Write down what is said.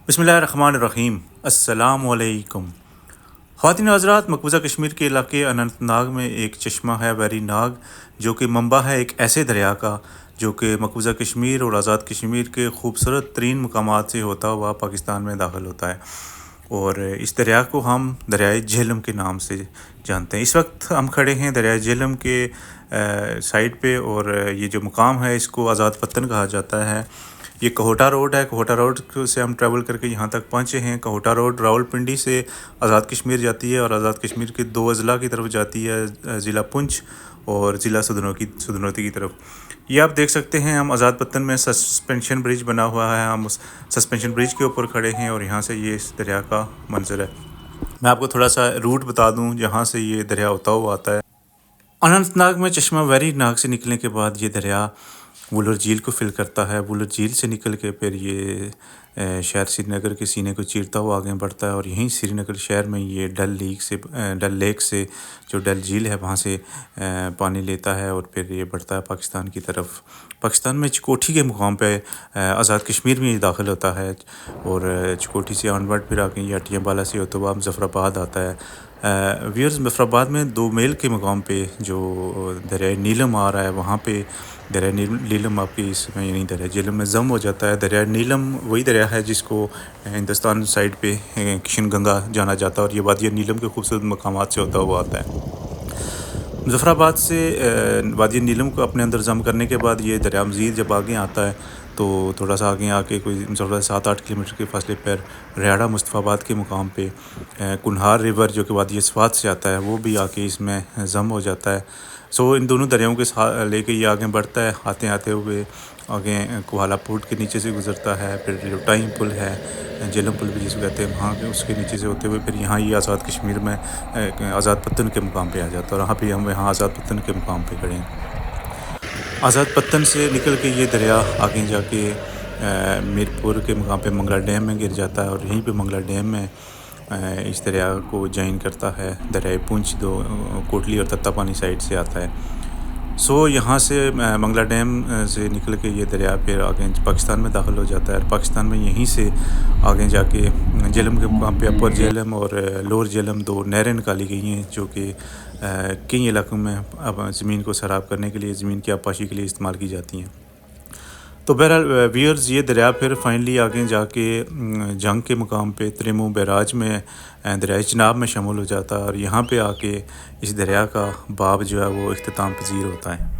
बिस्मिल्लाहिर्रहमानिर्रहीम। अस्सलामुअलैकुम। ख़वातीन हज़रात, मकबूज़ा कश्मीर के इलाके अनंतनाग में एक चश्मा है वेरी नाग, जो कि मंबा है एक ऐसे दरिया का जो कि मकबूज़ा कश्मीर और आज़ाद कश्मीर के खूबसूरत तरीन मकामात से होता हुआ पाकिस्तान में दाखिल होता है। और इस दरिया को हम दरियाए झेलम के नाम से जानते हैं। इस वक्त हम खड़े हैं दरियाए झेलम के साइड पे, और ये जो मुकाम है इसको आज़ाद पत्तन कहा जाता है। ये कहोटा रोड है। कहोटा रोड से हम ट्रैवल करके यहाँ तक पहुँचे हैं। कहोटा रोड रावलपिंडी से आज़ाद कश्मीर जाती है और आज़ाद कश्मीर के दो अज़ला की तरफ जाती है, ज़िला पुंछ और ज़िला सदनौती की तरफ। ये आप देख सकते हैं, हम आज़ाद पत्तन में सस्पेंशन ब्रिज बना हुआ है, हम उस सस्पेंशन ब्रिज के ऊपर खड़े हैं और यहाँ से ये इस दरिया का मंजर है। मैं आपको थोड़ा सा रूट बता दूँ जहाँ से ये दरिया होता हुआ आता है। अनंतनाग में चश्मा वेरी नाग से निकलने के बाद ये दरिया वुलर झील को फिल करता है। वुलर झील से निकल के फिर ये शहर श्रीनगर के सीने को चीरता हुआ आगे बढ़ता है और यहीं श्रीनगर शहर में ये डल लेक से जो डल झील है वहाँ से पानी लेता है और फिर ये बढ़ता है पाकिस्तान की तरफ। पाकिस्तान में चिकोठी के मुकाम पे आज़ाद कश्मीर में ये दाखिल होता है और चिकोठी से ऑनवर्ड फिर आगे ये अटियाबाला से होते हुआ मुजफ्फराबाद आता है। व्यूअर्स, मुजफ्फराबाद में 2 मील के मुकाम पे जो दरिया नीलम आ रहा है, वहाँ पे दरिया नीलम आपकी इसमें यानी दरिया झेलम में ज़म हो जाता है। दरिया नीलम वही दरिया है जिसको हिंदुस्तान साइड पे किशन गंगा जाना जाता है और ये वादिया नीलम के खूबसूरत मकामात से होता हुआ आता है। मुज़फ़्फ़राबाद से वादी नीलम को अपने अंदर ज़म करने के बाद ये दरिया मज़ीद जब आगे आता है तो थोड़ा सा आगे आके कोई 7-8 किलोमीटर के फासले पर रिहाड़ा मुस्तफ़ाबाद के मुकाम पे कुनहार रिवर जो कि वादी स्वात से आता है वो भी आके इसमें ज़म हो जाता है। सो इन दोनों दरियाओं के साथ लेके ये आगे बढ़ता है, आते आते हुए आगे कोहाला पोर्ट के नीचे से गुज़रता है। फिर लोटाई पुल है, झेलम पुल भी जिसको कहते हैं, वहाँ के उसके नीचे से होते हुए फिर यहाँ ये आज़ाद कश्मीर में आज़ाद पत्तन के मुकाम पे आ जाता है और यहाँ पे हम यहाँ आज़ाद पत्तन के मुकाम पे खड़े हैं। आज़ाद पत्तन से निकल के ये दरिया आगे जाके मीरपुर के मुकाम पे मंगला डैम में गिर जाता है और यहीं पे मंगला डैम में इस दरिया को जॉइन करता है। दरिया पुंछ दो कोटली और तत्तापानी साइड से आता है। सो यहाँ से मंगला डैम से निकल के ये दरिया फिर आगे पाकिस्तान में दाखिल हो जाता है। पाकिस्तान में यहीं से आगे जाके झेलम के मुकाम पे अपर झेलम और लोअर झेलम 2 नहरें निकाली गई हैं जो कि कई इलाकों में अब ज़मीन को सैराब करने के लिए, ज़मीन की आबपाशी के लिए इस्तेमाल की जाती हैं। तो बहरहाल व्यूअर्स, ये दरिया फिर फाइनली आगे जाके जंग के मुकाम पे त्रिमो बैराज में दरियाए चिनाब में शामिल हो जाता है और यहाँ पे आके इस दरिया का बाब जो है वो इख्तिताम पज़ीर होता है।